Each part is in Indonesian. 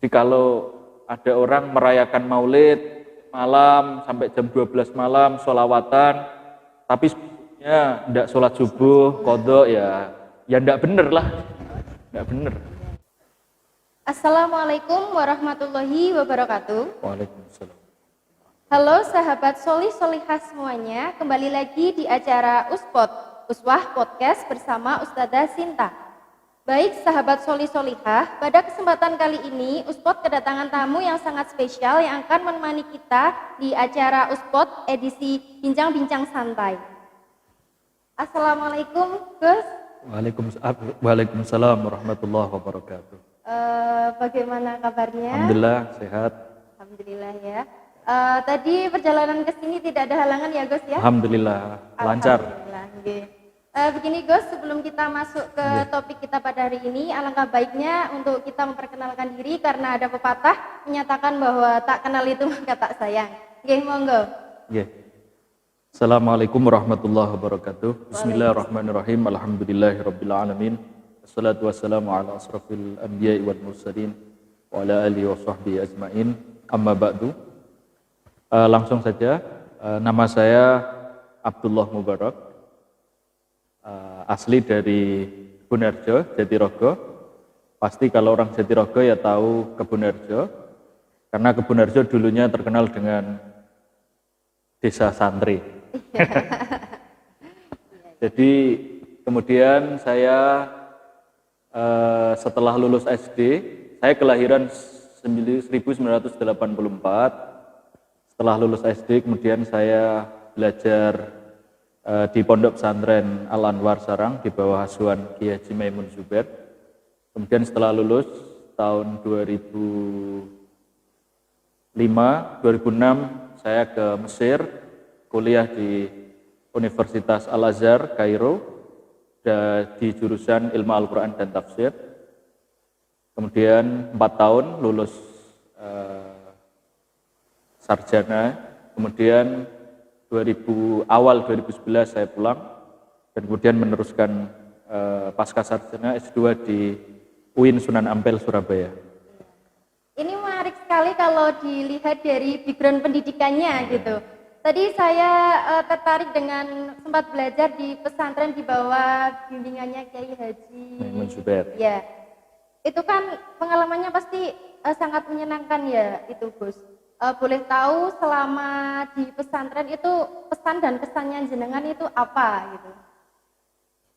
Jadi kalau ada orang merayakan maulid malam sampai jam 12 malam, sholawatan, tapi sebelumnya tidak sholat subuh, qadha ya tidak bener lah, tidak bener. Assalamualaikum warahmatullahi wabarakatuh. Waalaikumsalam. Halo sahabat solih solihah semuanya, kembali lagi di acara Uswah Podcast bersama Ustadzah Sinta. Baik sahabat solih solihah, pada kesempatan kali ini Uspot kedatangan tamu yang sangat spesial yang akan menemani kita di acara Uspot edisi Bincang-Bincang Santai. Assalamualaikum Gus. Waalaikumsalam warahmatullahi wabarakatuh. Bagaimana kabarnya? Alhamdulillah sehat. Alhamdulillah ya. Tadi perjalanan ke sini tidak ada halangan ya Gus ya? Alhamdulillah lancar. Alhamdulillah. Begini Gus, sebelum kita masuk ke topik kita pada hari ini, alangkah baiknya untuk kita memperkenalkan diri karena ada pepatah menyatakan bahwa tak kenal itu maka tak sayang. Nggih, monggo. Nggih. Assalamualaikum warahmatullahi wabarakatuh. Bismillahirrahmanirrahim. Alhamdulillahirabbil alamin. Wassalatu wassalamu ala asrafil anbiya'i wal mursalin wa ala alihi wa sahbihi ajmain. Amma ba'du. Langsung saja, nama saya Abdullah Mubarak. Asli dari Kebunarjo, Jatirogo. Pasti kalau orang Jatirogo ya tahu Kebunarjo, karena Kebunarjo dulunya terkenal dengan desa santri. Jadi kemudian saya setelah lulus SD, saya kelahiran 1984. Setelah lulus SD, kemudian saya belajar di Pondok Pesantren Al Anwar Sarang di bawah asuhan Kiai Haji Maimun Zubair. Kemudian setelah lulus tahun 2005, 2006 saya ke Mesir, kuliah di Universitas Al Azhar Kairo di jurusan Ilmu Al-Quran dan Tafsir. Kemudian 4 tahun lulus sarjana, kemudian awal 2011 saya pulang dan kemudian meneruskan pasca sarjana S2 di UIN Sunan Ampel Surabaya. Ini menarik sekali kalau dilihat dari background pendidikannya gitu. Tadi saya tertarik dengan sempat belajar di pesantren di bawah bimbingannya Kiai Haji Maimun Zubair. Ya, itu kan pengalamannya pasti sangat menyenangkan ya itu Gus. Boleh tahu selama di pesantren itu pesan dan kesannya jenengan itu apa gitu?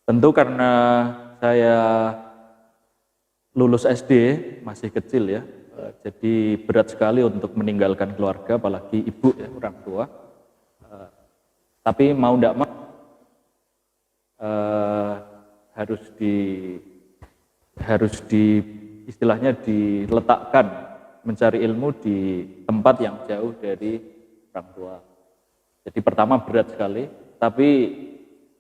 Tentu karena saya lulus SD masih kecil ya, jadi berat sekali untuk meninggalkan keluarga, apalagi ibu ya, orang tua. Tapi mau tidak mau harus istilahnya diletakkan mencari ilmu di tempat yang jauh dari orang tua. Jadi pertama berat sekali, tapi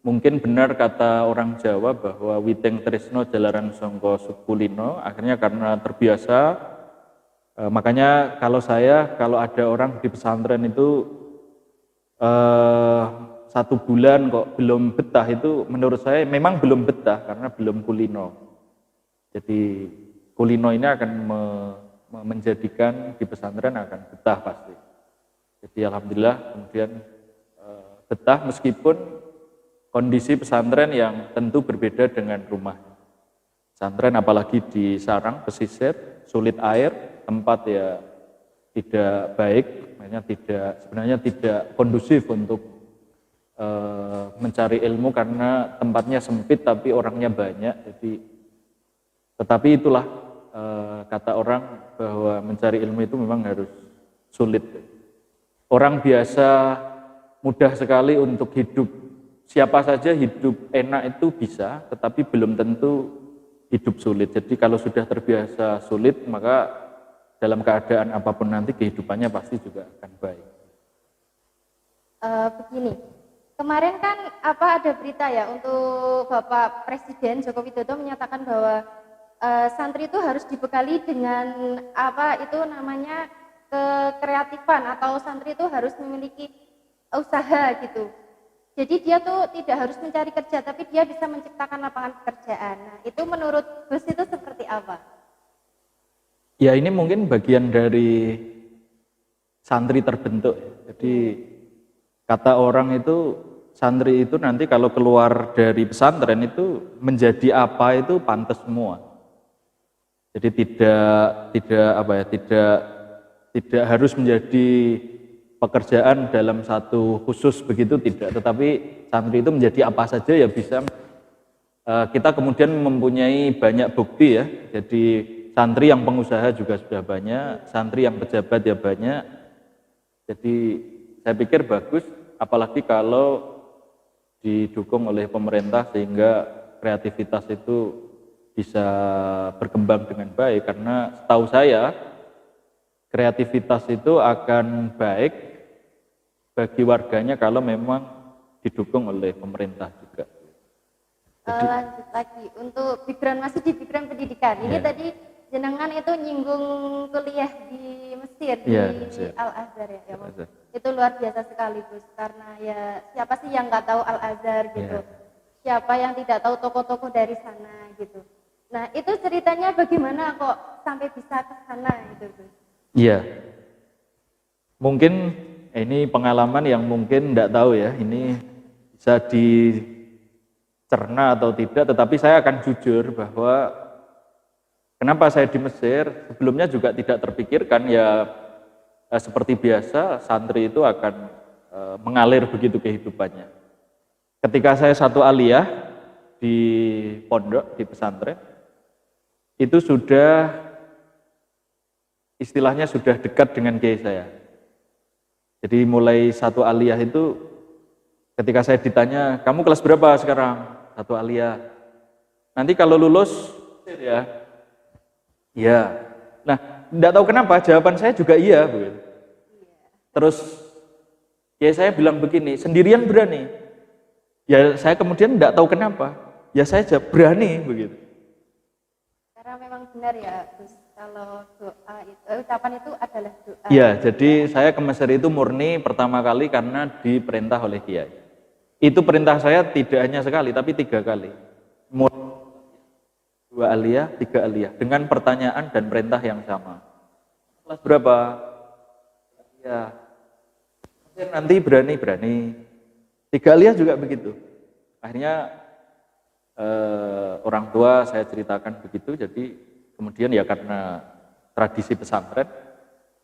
mungkin benar kata orang Jawa bahwa Witeng Tresno Jalaran Songko Sukulino, akhirnya karena terbiasa, makanya kalau ada orang di pesantren itu 1 bulan kok belum betah, itu menurut saya memang belum betah karena belum kulino. Jadi kulino ini akan menjadikan di pesantren akan betah pasti. Jadi alhamdulillah kemudian betah meskipun kondisi pesantren yang tentu berbeda dengan rumah. Pesantren apalagi di sarang pesisir, sulit air, tempat ya tidak baik, sebenarnya tidak kondusif untuk mencari ilmu karena tempatnya sempit tapi orangnya banyak. Tetapi itulah kata orang bahwa mencari ilmu itu memang harus sulit. Orang biasa mudah sekali untuk hidup, siapa saja hidup enak itu bisa, tetapi belum tentu hidup sulit. Jadi kalau sudah terbiasa sulit, maka dalam keadaan apapun nanti kehidupannya pasti juga akan baik. Begini, kemarin kan ada berita ya untuk Bapak Presiden Joko Widodo menyatakan bahwa santri itu harus dibekali dengan kekreatifan, atau santri itu harus memiliki usaha gitu. Jadi dia tuh tidak harus mencari kerja, tapi dia bisa menciptakan lapangan pekerjaan. Nah, itu menurut Gus itu seperti apa? Ya ini mungkin bagian dari santri terbentuk. Jadi kata orang itu santri itu nanti kalau keluar dari pesantren itu menjadi apa itu pantas semua. Jadi tidak harus menjadi pekerjaan dalam satu khusus begitu tidak, tetapi santri itu menjadi apa saja ya bisa. Kita kemudian mempunyai banyak bukti ya. Jadi santri yang pengusaha juga sudah banyak, santri yang pejabat ya banyak. Jadi saya pikir bagus, apalagi kalau didukung oleh pemerintah sehingga kreativitas itu bisa berkembang dengan baik, karena setahu saya kreativitas itu akan baik bagi warganya kalau memang didukung oleh pemerintah juga. Jadi, lanjut lagi untuk background, masih di background pendidikan. Ini tadi jenengan itu nyinggung kuliah di Mesir, di Al-Azhar ya. Itu luar biasa sekali Gus, karena ya siapa sih yang nggak tahu Al-Azhar gitu. Siapa yang tidak tahu tokoh-tokoh dari sana gitu. Nah itu ceritanya bagaimana kok sampai bisa ke sana gitu Gus? Iya, mungkin ini pengalaman yang mungkin tidak tahu ya, ini bisa dicerna atau tidak, tetapi saya akan jujur bahwa kenapa saya di Mesir, sebelumnya juga tidak terpikirkan ya seperti biasa santri itu akan mengalir begitu kehidupannya. Ketika saya satu aliyah di pondok, di pesantren, itu sudah istilahnya sudah dekat dengan kiai saya. Jadi mulai satu aliyah itu ketika saya ditanya, kamu kelas berapa sekarang? Satu aliyah. Nanti kalau lulus, ya. Iya. Nah, tidak tahu kenapa jawaban saya juga iya. Begitu. Terus kiai saya bilang begini, sendirian berani? Ya saya kemudian tidak tahu kenapa. Ya saya jawab berani begitu. Karena memang benar ya, Gus. Kalau doa itu, ucapan itu adalah doa. Iya, jadi saya ke Mesir itu murni pertama kali karena diperintah oleh kiai. Itu perintah saya tidak hanya sekali, tapi 3 kali. 2 aliyah, 3 aliyah, dengan pertanyaan dan perintah yang sama. Kelas berapa? Ya, nanti berani. 3 aliyah juga begitu. Akhirnya orang tua saya ceritakan begitu, jadi kemudian ya karena tradisi pesantren,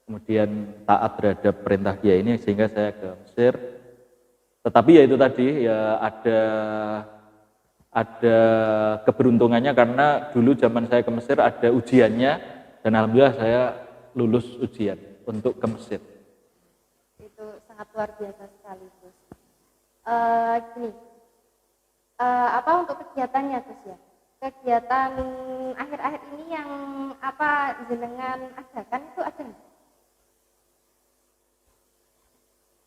kemudian taat terhadap perintah kiai ini sehingga saya ke Mesir. Tetapi ya itu tadi ya ada keberuntungannya karena dulu zaman saya ke Mesir ada ujiannya dan alhamdulillah saya lulus ujian untuk ke Mesir. Itu sangat luar biasa sekali Gus. Untuk kegiatannya Gus ya? Kegiatan akhir-akhir ini yang apa jenengan adakan itu ada nggak?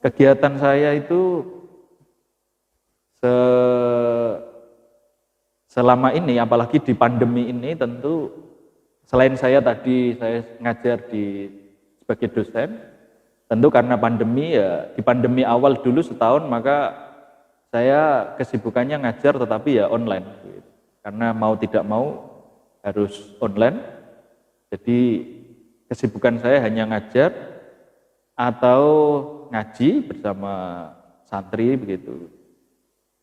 Kegiatan saya itu selama ini, apalagi di pandemi ini, tentu selain saya ngajar sebagai dosen, tentu karena pandemi ya di pandemi awal dulu setahun maka saya kesibukannya ngajar tetapi ya online. Karena mau tidak mau harus online, jadi kesibukan saya hanya ngajar atau ngaji bersama santri begitu,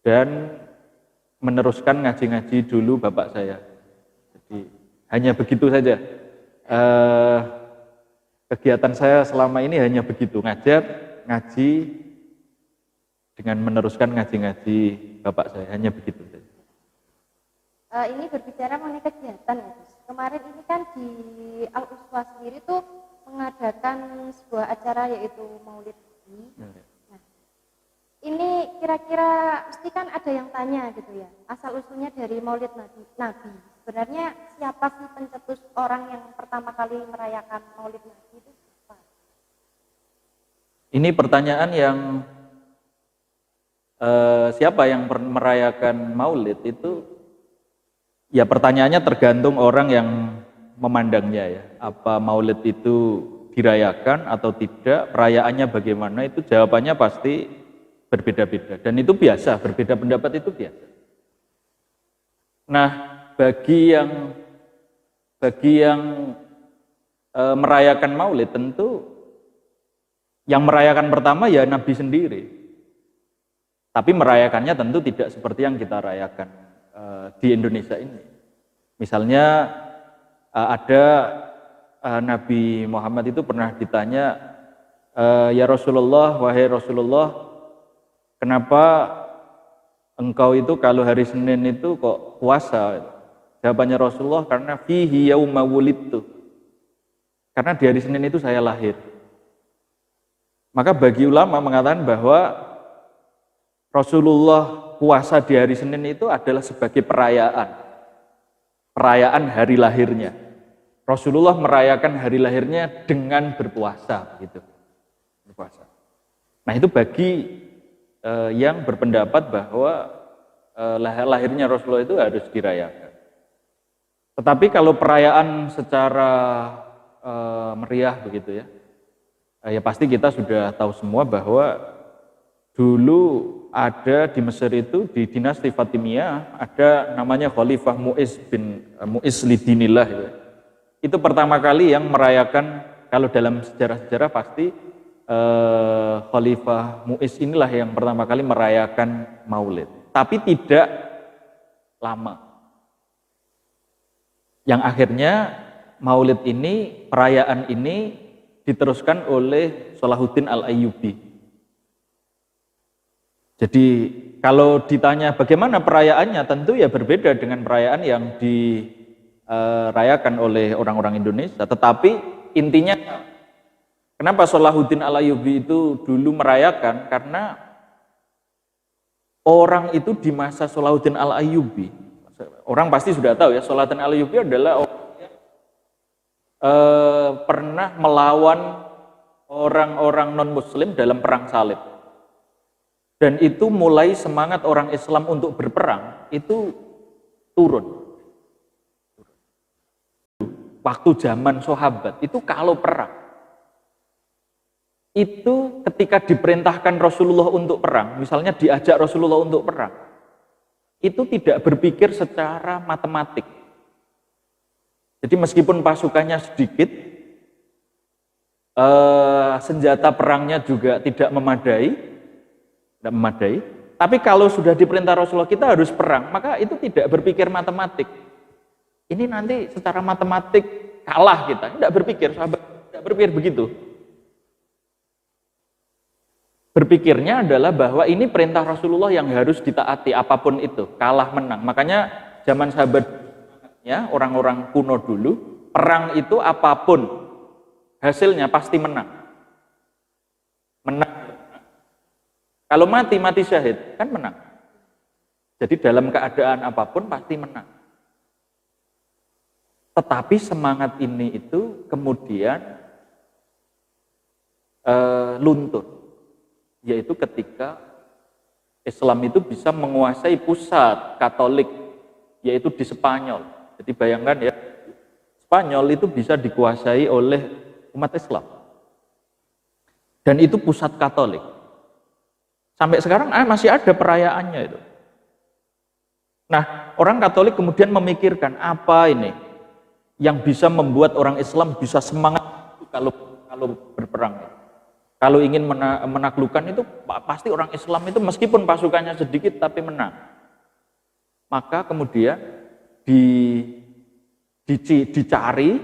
dan meneruskan ngaji-ngaji dulu bapak saya. Jadi hanya begitu saja. Kegiatan saya selama ini hanya begitu, ngajar, ngaji, dengan meneruskan ngaji-ngaji bapak saya, hanya begitu saja. Ini berbicara mengenai kegiatan ya Gus. Kemarin ini kan di Al-Uswa sendiri tuh mengadakan sebuah acara yaitu Maulid Nabi. Nah, ini kira-kira mesti kan ada yang tanya gitu ya, asal usulnya dari Maulid Nabi. Sebenarnya siapa sih pencetus orang yang pertama kali merayakan Maulid Nabi itu siapa? Ini pertanyaan yang siapa yang merayakan Maulid itu? Ya pertanyaannya tergantung orang yang memandangnya ya. Apa Maulid itu dirayakan atau tidak, perayaannya bagaimana, itu jawabannya pasti berbeda-beda. Dan itu biasa, berbeda pendapat itu biasa. Nah, bagi yang merayakan Maulid, tentu yang merayakan pertama ya Nabi sendiri. Tapi merayakannya tentu tidak seperti yang kita rayakan di Indonesia ini. Misalnya ada Nabi Muhammad itu pernah ditanya, ya Rasulullah, wahai Rasulullah, kenapa engkau itu kalau hari Senin itu kok puasa? Jawabannya Rasulullah, karena fihi yauma wulidtu. Karena di hari Senin itu saya lahir. Maka bagi ulama mengatakan bahwa Rasulullah puasa di hari Senin itu adalah sebagai perayaan hari lahirnya. Rasulullah merayakan hari lahirnya dengan berpuasa, begitu. Berpuasa. Nah itu bagi yang berpendapat bahwa lahirnya Rasulullah itu harus dirayakan. Tetapi kalau perayaan secara meriah begitu ya, ya pasti kita sudah tahu semua bahwa dulu ada di Mesir itu, di dinasti Fatimiyah, ada namanya Khalifah Mu'iz Lidinillah. Itu pertama kali yang merayakan, kalau dalam sejarah-sejarah pasti Khalifah Mu'iz inilah yang pertama kali merayakan Maulid. Tapi tidak lama. Yang akhirnya Maulid ini, perayaan ini diteruskan oleh Salahuddin Al-Ayyubi. Jadi kalau ditanya bagaimana perayaannya, tentu ya berbeda dengan perayaan yang dirayakan oleh orang-orang Indonesia. Tetapi intinya, kenapa Salahuddin Al-Ayyubi itu dulu merayakan? Karena orang itu di masa Salahuddin Al-Ayyubi, orang pasti sudah tahu ya, Salahuddin Al-Ayyubi adalah orang yang pernah melawan orang-orang non-muslim dalam perang salib. Dan itu mulai semangat orang Islam untuk berperang itu turun. Waktu zaman sahabat itu kalau perang, itu ketika diperintahkan Rasulullah untuk perang, misalnya diajak Rasulullah untuk perang, itu tidak berpikir secara matematik. Jadi meskipun pasukannya sedikit, senjata perangnya juga tidak memadai, tapi kalau sudah diperintah Rasulullah kita harus perang, maka itu tidak berpikir matematik. Ini nanti secara matematik kalah kita, tidak berpikir, sahabat tidak berpikir begitu. Berpikirnya adalah bahwa ini perintah Rasulullah yang harus ditaati apapun itu, kalah menang. Makanya zaman sahabat ya, orang-orang kuno dulu, perang itu apapun hasilnya pasti menang. Menang. Kalau mati syahid, kan menang. Jadi dalam keadaan apapun pasti menang. Tetapi semangat ini itu kemudian luntur. Yaitu ketika Islam itu bisa menguasai pusat Katolik, yaitu di Spanyol. Jadi bayangkan ya, Spanyol itu bisa dikuasai oleh umat Islam. Dan itu pusat Katolik. Sampai sekarang masih ada perayaannya itu. Nah, orang Katolik kemudian memikirkan apa ini yang bisa membuat orang Islam bisa semangat kalau berperang. Kalau ingin menaklukkan itu pasti orang Islam itu meskipun pasukannya sedikit tapi menang. Maka kemudian dicari,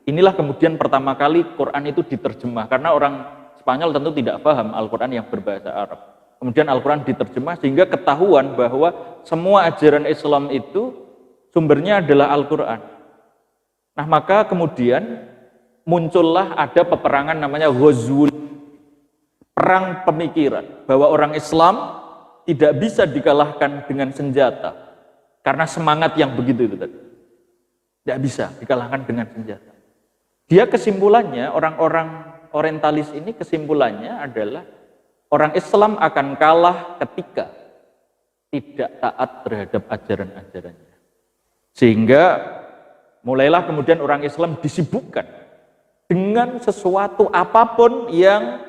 inilah kemudian pertama kali Quran itu diterjemah, karena orang Spanyol tentu tidak paham Al-Quran yang berbahasa Arab. Kemudian Al-Quran diterjemah sehingga ketahuan bahwa semua ajaran Islam itu sumbernya adalah Al-Quran. Nah maka kemudian muncullah ada peperangan namanya Ghazwul, perang pemikiran, bahwa orang Islam tidak bisa dikalahkan dengan senjata. Karena semangat yang begitu itu tadi. Tidak bisa dikalahkan dengan senjata. Dia kesimpulannya, orang-orang orientalis ini kesimpulannya adalah orang Islam akan kalah ketika tidak taat terhadap ajaran-ajarannya. Sehingga mulailah kemudian orang Islam disibukkan dengan sesuatu apapun yang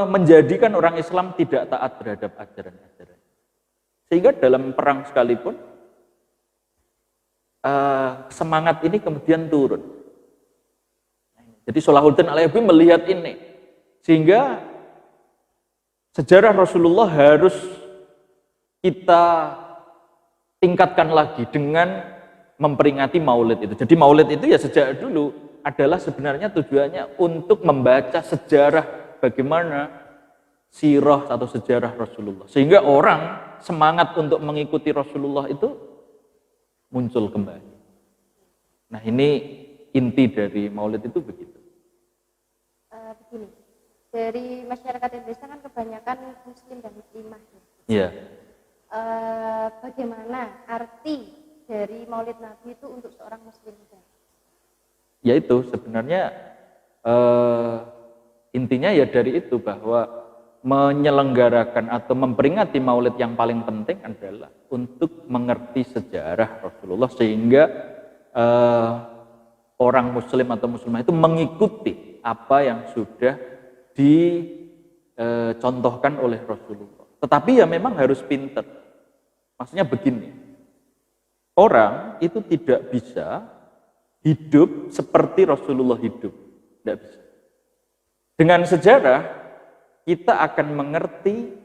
menjadikan orang Islam tidak taat terhadap ajaran-ajaran. Sehingga dalam perang sekalipun semangat ini kemudian turun. Jadi Salahuddin Al-Ayyubi melihat ini, sehingga sejarah Rasulullah harus kita tingkatkan lagi dengan memperingati Maulid itu. Jadi Maulid itu ya sejak dulu adalah sebenarnya tujuannya untuk membaca sejarah bagaimana sirah atau sejarah Rasulullah, sehingga orang semangat untuk mengikuti Rasulullah itu muncul kembali. Nah, ini inti dari Maulid itu begitu. Begini, dari masyarakat Indonesia kan kebanyakan Muslim dan Muslimah. Iya. Bagaimana arti dari Maulid Nabi itu untuk seorang Muslim? Yaitu sebenarnya intinya ya dari itu, bahwa menyelenggarakan atau memperingati Maulid yang paling penting adalah untuk mengerti sejarah Rasulullah, sehingga orang Muslim atau Muslimah itu mengikuti apa yang sudah dicontohkan oleh Rasulullah. Tetapi ya memang harus pinter. Maksudnya begini, orang itu tidak bisa hidup seperti Rasulullah hidup. Tidak bisa. Dengan sejarah, kita akan mengerti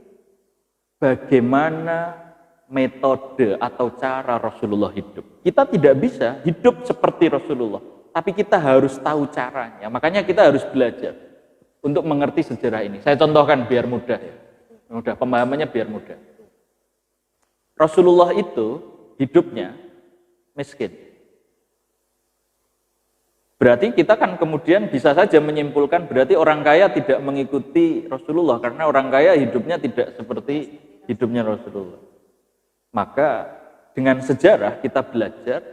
bagaimana metode atau cara Rasulullah hidup. Kita tidak bisa hidup seperti Rasulullah, tapi kita harus tahu caranya. Makanya kita harus belajar untuk mengerti sejarah ini. Saya contohkan biar mudah ya. Mudah, pemahamannya biar mudah. Rasulullah itu hidupnya miskin. Berarti kita kan kemudian bisa saja menyimpulkan berarti orang kaya tidak mengikuti Rasulullah karena orang kaya hidupnya tidak seperti hidupnya Rasulullah. Maka dengan sejarah kita belajar,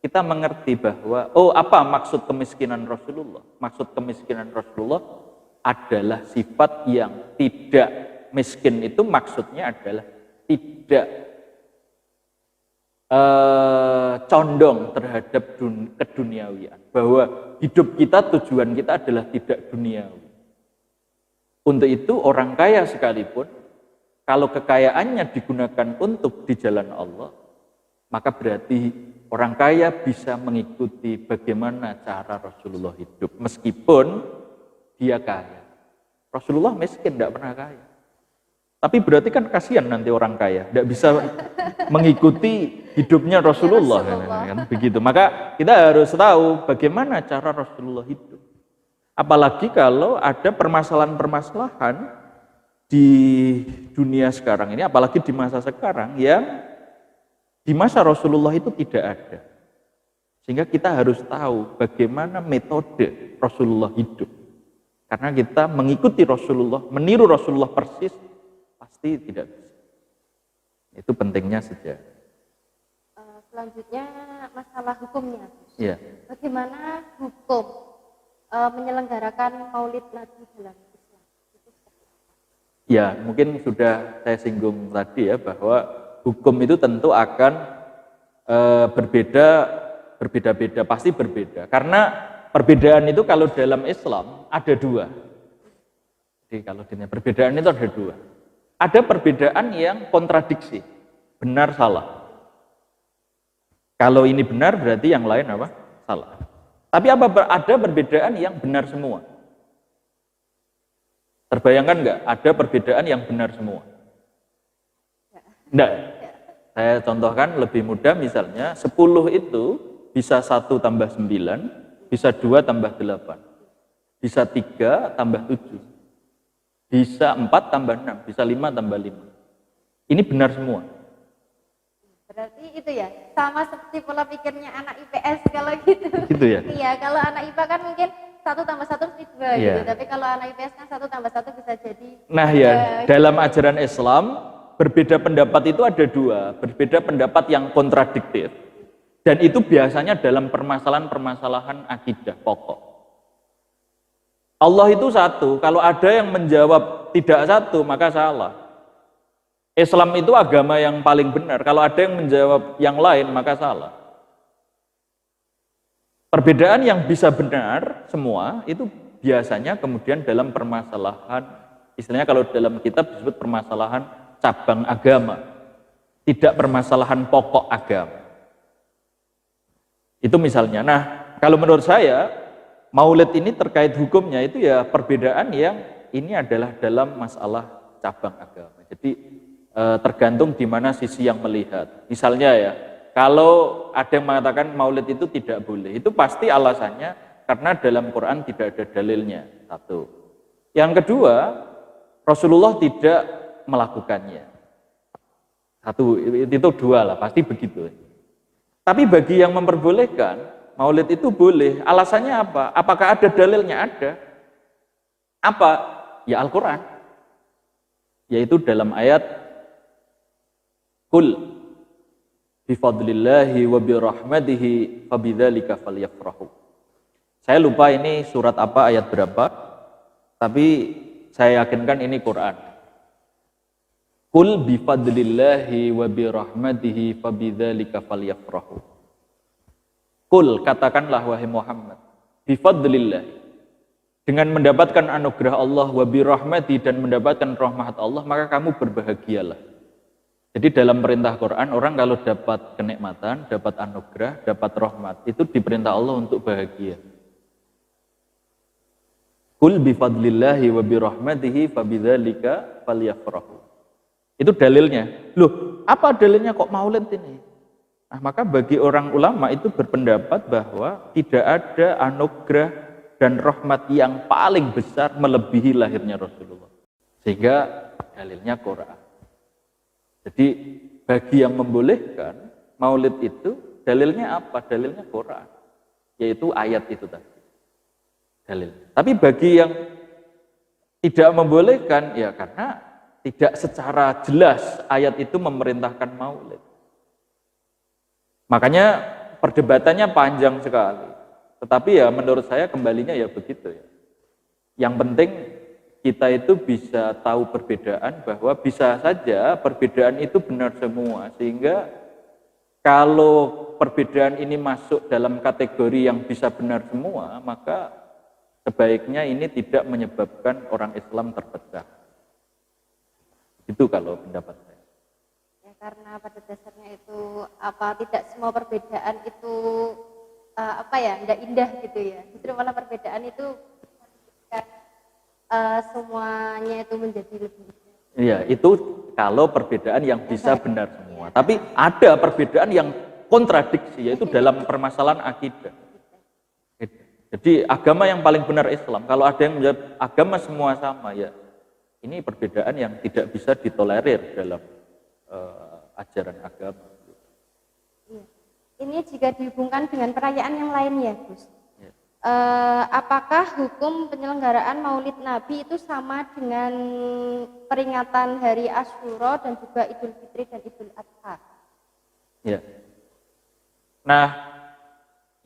kita mengerti bahwa apa maksud kemiskinan Rasulullah? Maksud kemiskinan Rasulullah adalah sifat yang tidak miskin, itu maksudnya adalah tidak condong terhadap keduniawian, bahwa hidup kita, tujuan kita adalah tidak duniawi. Untuk itu orang kaya sekalipun, kalau kekayaannya digunakan untuk di jalan Allah, maka berarti orang kaya bisa mengikuti bagaimana cara Rasulullah hidup, meskipun dia kaya. Rasulullah miskin, tidak pernah kaya. Tapi berarti kan kasihan nanti orang kaya, tidak bisa mengikuti hidupnya Rasulullah. Kan begitu. Maka kita harus tahu bagaimana cara Rasulullah hidup. Apalagi kalau ada permasalahan-permasalahan di dunia sekarang ini, apalagi di masa sekarang yang di masa Rasulullah itu tidak ada. Sehingga kita harus tahu bagaimana metode Rasulullah hidup. Karena kita mengikuti Rasulullah, meniru Rasulullah persis, pasti tidak bisa. Itu pentingnya sejarah. Selanjutnya masalah hukumnya. Ya. Bagaimana hukum menyelenggarakan Maulid Nabi dalam Islam? Ya, mungkin sudah saya singgung tadi ya, bahwa hukum itu tentu akan berbeda-beda, pasti berbeda. Karena perbedaan itu kalau dalam Islam ada dua. Jadi kalau perbedaan itu ada dua. Ada perbedaan yang kontradiksi, benar salah. Kalau ini benar berarti yang lain apa? Salah. Tapi ada perbedaan yang benar semua? Terbayangkan nggak? Ada perbedaan yang benar semua? Enggak. Saya contohkan lebih mudah, misalnya 10 itu bisa 1 tambah 9, bisa 2 tambah 8, bisa 3 tambah 7. Bisa 4 tambah 6, bisa 5 tambah 5. Ini benar semua. Berarti itu ya, sama seperti pola pikirnya anak IPS kalau gitu. Gitu ya? Iya, kalau anak IPA kan mungkin 1 tambah 1 mesti 2 gitu. Tapi kalau anak IPS kan 1 tambah 1 bisa jadi. Nah ya, dalam ajaran Islam, berbeda pendapat itu ada dua. Berbeda pendapat yang kontradiktif. Dan itu biasanya dalam permasalahan-permasalahan akidah pokok. Allah itu satu, kalau ada yang menjawab tidak satu, maka salah. Islam itu agama yang paling benar, kalau ada yang menjawab yang lain, maka salah. Perbedaan yang bisa benar semua, itu biasanya kemudian dalam permasalahan, istilahnya kalau dalam kitab disebut permasalahan cabang agama, tidak permasalahan pokok agama. Itu misalnya. Nah, kalau menurut saya, Maulid ini terkait hukumnya itu ya perbedaan yang ini adalah dalam masalah cabang agama. Jadi tergantung di mana sisi yang melihat. Misalnya ya, kalau ada yang mengatakan maulid itu tidak boleh, itu pasti alasannya karena dalam Quran tidak ada dalilnya. Satu. Yang kedua, Rasulullah tidak melakukannya. Satu, itu dua lah, pasti begitu. Tapi bagi yang memperbolehkan, maulid itu boleh. Alasannya apa? Apakah ada dalilnya? Ada. Apa? Ya Al-Quran. Yaitu dalam ayat Qul bifadlillahi wa birahmatihi fabidzalika falyafrahu. Saya lupa ini surat apa, ayat berapa, tapi saya yakinkan ini Quran. Qul bifadlillahi wa birahmatihi fabidzalika falyafrahu. Qul, katakanlah wahai Muhammad, bifadlillahi, dengan mendapatkan anugerah Allah, wa birahmati, dan mendapatkan rahmat Allah, maka kamu berbahagialah. Jadi dalam perintah Quran, orang kalau dapat kenikmatan, dapat anugerah, dapat rahmat, itu diperintah Allah untuk bahagia. Qul bifadlillahi wa birahmatihi fabidzalika falyafrahu. Itu dalilnya. Loh, apa dalilnya kok maulid ini? Nah, maka bagi orang ulama itu berpendapat bahwa tidak ada anugerah dan rahmat yang paling besar melebihi lahirnya Rasulullah. Sehingga dalilnya Quran. Jadi bagi yang membolehkan maulid itu, dalilnya apa? Dalilnya Quran. Yaitu ayat itu tadi. Dalil. Tapi bagi yang tidak membolehkan, ya karena tidak secara jelas ayat itu memerintahkan maulid. Makanya perdebatannya panjang sekali. Tetapi ya menurut saya kembalinya ya begitu ya. Yang penting kita itu bisa tahu perbedaan, bahwa bisa saja perbedaan itu benar semua. Sehingga kalau perbedaan ini masuk dalam kategori yang bisa benar semua, maka sebaiknya ini tidak menyebabkan orang Islam terpecah. Itu kalau pendapat saya. Ya, karena pada dasarnya itu tidak semua perbedaan itu tidak indah gitu ya. Justru malah perbedaan itu semuanya itu menjadi lebih indah. Iya, itu kalau perbedaan yang bisa benar semua. Tapi ada perbedaan yang kontradiksi, yaitu dalam permasalahan akidah. Jadi agama yang paling benar Islam. Kalau ada yang menjawab agama semua sama, ya ini perbedaan yang tidak bisa ditolerir dalam ajaran agama. Iya. Ini jika dihubungkan dengan perayaan yang lainnya, Gus. Ya. Apakah hukum penyelenggaraan Maulid Nabi itu sama dengan peringatan Hari Asyura dan juga Idul Fitri dan Idul Adha? Ya. Nah,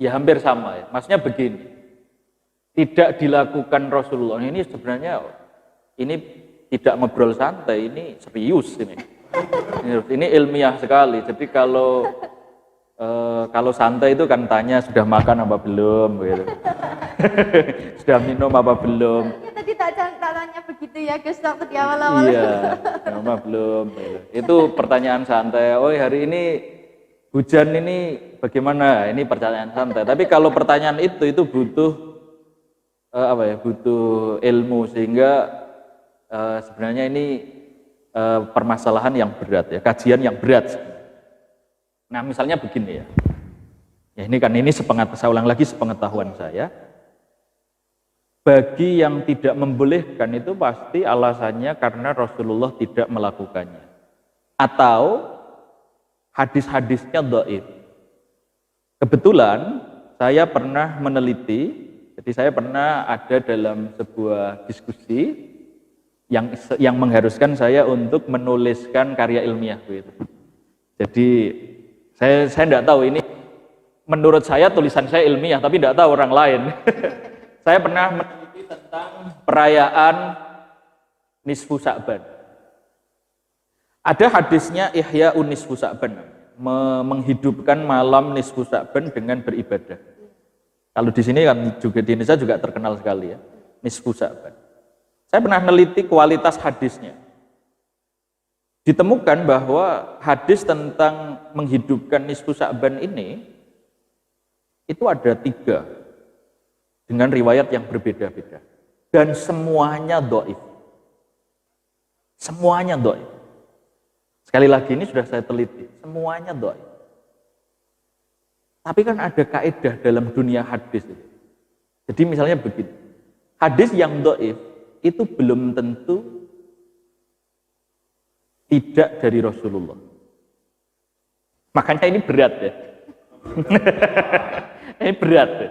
ya hampir sama ya. Maksudnya begini, tidak dilakukan Rasulullah ini sebenarnya ini tidak ngobrol santai, ini serius ini. Ini ilmiah sekali. Jadi kalau santai itu kan tanya sudah makan apa belum gitu. Sudah minum apa belum. Ya, tadi tak tanya begitu ya Gus waktu di awal-awal. Iya, apa belum gitu. Itu pertanyaan santai. Oh, hari ini hujan ini bagaimana? Ini pertanyaan santai. Tapi kalau pertanyaan itu butuh butuh ilmu, sehingga sebenarnya ini permasalahan yang berat ya, kajian yang berat. Nah, misalnya begini ya. Ya ini saya ulang lagi sepengetahuan saya. Bagi yang tidak membolehkan itu pasti alasannya karena Rasulullah tidak melakukannya. Atau hadis-hadisnya dhaif. Kebetulan saya pernah meneliti, jadi saya pernah ada dalam sebuah diskusi yang mengharuskan saya untuk menuliskan karya ilmiah gitu. Jadi saya tidak tahu ini, menurut saya tulisan saya ilmiah, tapi tidak tahu orang lain. Saya pernah meneliti tentang perayaan Nisfu Sa'ban. Ada hadisnya Ihya Nisfu Sa'ban, menghidupkan malam Nisfu Sa'ban dengan beribadah. Kalau di sini kan juga di Indonesia juga terkenal sekali ya, Nisfu Sa'ban. Saya pernah meneliti kualitas hadisnya. Ditemukan bahwa hadis tentang menghidupkan Nisfu Sa'ban ini itu ada 3. dengan riwayat yang berbeda-beda. Dan semuanya dhaif. Semuanya dhaif. Sekali lagi ini sudah saya teliti, semuanya dhaif. Tapi kan ada kaidah dalam dunia hadis. Jadi misalnya begini, hadis yang dhaif itu belum tentu tidak dari Rasulullah. Makanya ini berat ya. Ini berat ya.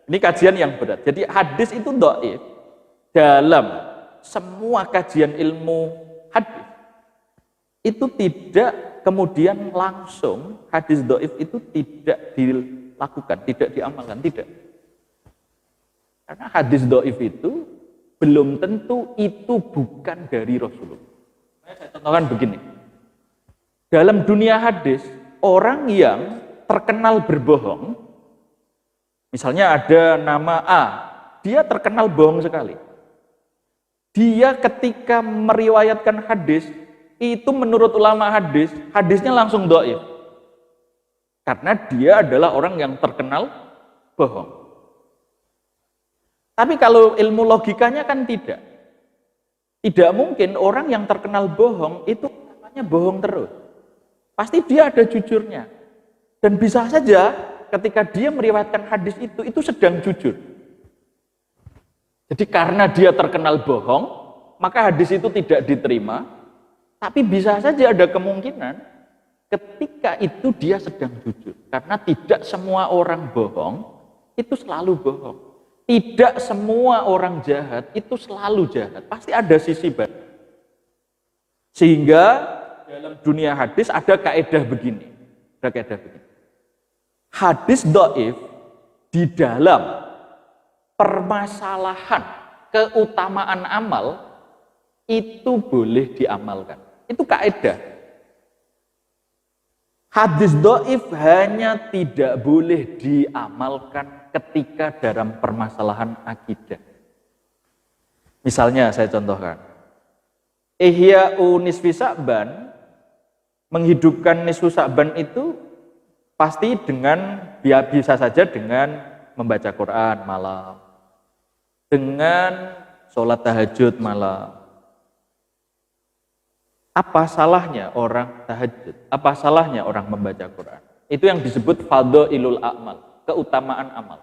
Ini kajian yang berat. Jadi hadis itu dhaif dalam semua kajian ilmu hadis. Itu tidak kemudian langsung hadis dhaif itu tidak dilakukan, tidak diamalkan, tidak. Karena hadis dhaif itu belum tentu itu bukan dari Rasulullah. Saya contohkan begini. Dalam dunia hadis, orang yang terkenal berbohong, misalnya ada nama A, dia terkenal bohong sekali. Dia ketika meriwayatkan hadis, itu menurut ulama hadis, hadisnya langsung dhaif. Karena dia adalah orang yang terkenal bohong. Tapi kalau ilmu logikanya kan tidak. Tidak mungkin orang yang terkenal bohong itu namanya bohong terus. Pasti dia ada jujurnya. Dan bisa saja ketika dia meriwayatkan hadis itu sedang jujur. Jadi karena dia terkenal bohong, maka hadis itu tidak diterima. Tapi bisa saja ada kemungkinan ketika itu dia sedang jujur. Karena tidak semua orang bohong itu selalu bohong. Tidak semua orang jahat itu selalu jahat. Pasti ada sisi baik. Sehingga dalam dunia hadis ada kaidah begini. Ada kaidah begini. Hadis dhaif di dalam permasalahan keutamaan amal itu boleh diamalkan. Itu kaidah. Hadis dhaif hanya tidak boleh diamalkan ketika dalam permasalahan akidah. Misalnya saya contohkan. Ihya'u nisfi Sa'ban, menghidupkan nisfu Sa'ban itu pasti dengan, bisa saja dengan membaca Quran malam, dengan sholat tahajud malam. Apa salahnya orang tahajud? Apa salahnya orang membaca Quran? Itu yang disebut fadhailul a'mal, keutamaan amal.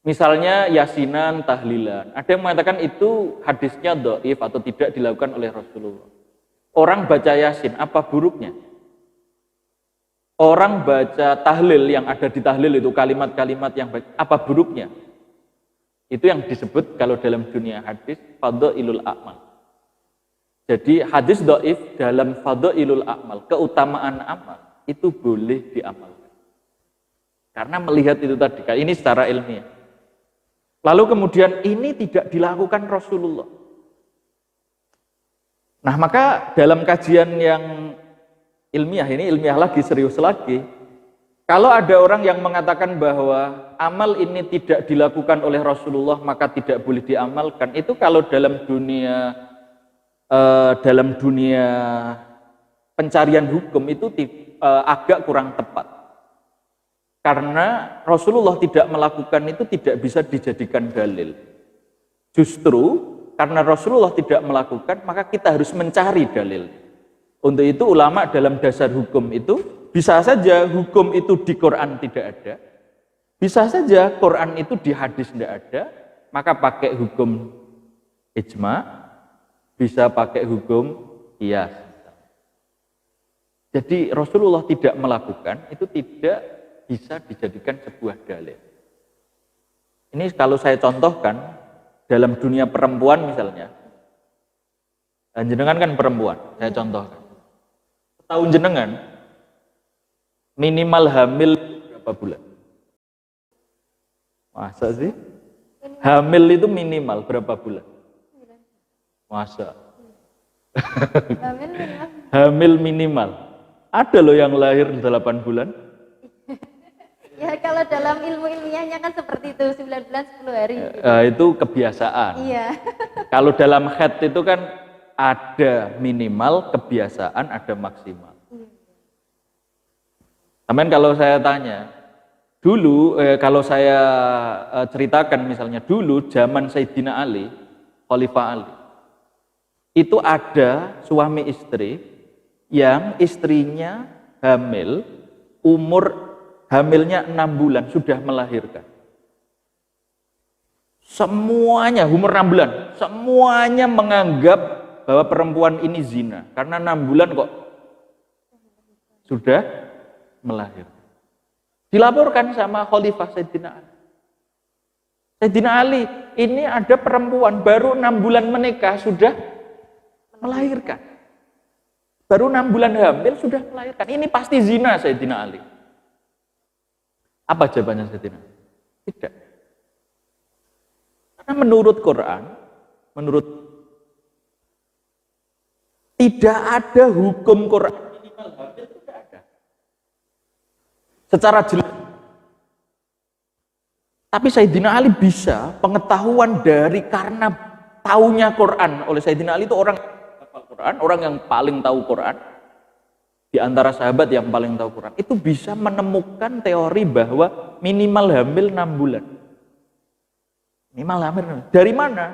Misalnya yasinan, tahlilan. Ada yang mengatakan itu hadisnya dhaif atau tidak dilakukan oleh Rasulullah. Orang baca yasin, apa buruknya? Orang baca tahlil, yang ada di tahlil itu kalimat-kalimat yang baik, apa buruknya? Itu yang disebut kalau dalam dunia hadis fadhailul a'mal. Jadi hadis dhaif dalam fadhailul a'mal, keutamaan amal, itu boleh diamalkan. Karena melihat itu tadi, ini secara ilmiah. Lalu kemudian ini tidak dilakukan Rasulullah. Nah maka dalam kajian yang ilmiah, ini ilmiah lagi, serius lagi, kalau ada orang yang mengatakan bahwa amal ini tidak dilakukan oleh Rasulullah maka tidak boleh diamalkan, itu kalau dalam dunia pencarian hukum itu agak kurang tepat. Karena Rasulullah tidak melakukan itu tidak bisa dijadikan dalil. Justru karena Rasulullah tidak melakukan, maka kita harus mencari dalil. Untuk itu ulama dalam dasar hukum itu, bisa saja hukum itu di Quran tidak ada, bisa saja Quran itu di hadis tidak ada, maka pakai hukum ijma', bisa pakai hukum qiyas. Jadi Rasulullah tidak melakukan, itu tidak bisa dijadikan sebuah dalil. Ini kalau saya contohkan, dalam dunia perempuan misalnya, jenengan kan perempuan, saya contohkan. Setahun jenengan, minimal hamil berapa bulan? Masa sih? Hamil itu minimal berapa bulan? Masa? Hamil minimal. Ada loh yang lahir 8 bulan. Ya kalau dalam ilmu ilmiahnya kan seperti itu, 9 bulan 10 hari. Itu kebiasaan. Iya. Kalau dalam haid itu kan ada minimal, kebiasaan, ada maksimal. Amin. Kalau saya tanya, Dulu kalau saya ceritakan misalnya dulu zaman Sayyidina Ali, Khalifah Ali, itu ada suami istri yang istrinya hamil, umur hamilnya 6 bulan sudah melahirkan. Semuanya umur 6 bulan, semuanya menganggap bahwa perempuan ini zina karena 6 bulan kok sudah melahirkan. Dilaporkan sama Khalifah Sayyidina Ali. Sayyidina Ali, ini ada perempuan baru 6 bulan menikah sudah melahirkan. Baru 6 bulan hamil sudah melahirkan. Ini pasti zina Sayyidina Ali. Apa jawabannya Sayyidina Ali? Tidak. Karena menurut Quran, tidak ada hukum Quran minimal hamil, tidak ada. Secara jelas. Tapi Sayyidina Ali bisa pengetahuan dari karena taunya Quran. Oleh Sayyidina Ali itu orang hafal Quran, orang yang paling tahu Quran. Di antara sahabat yang paling tahu Quran. Itu bisa menemukan teori bahwa minimal hamil 6 bulan. Minimal hamil 6 bulan. Dari mana?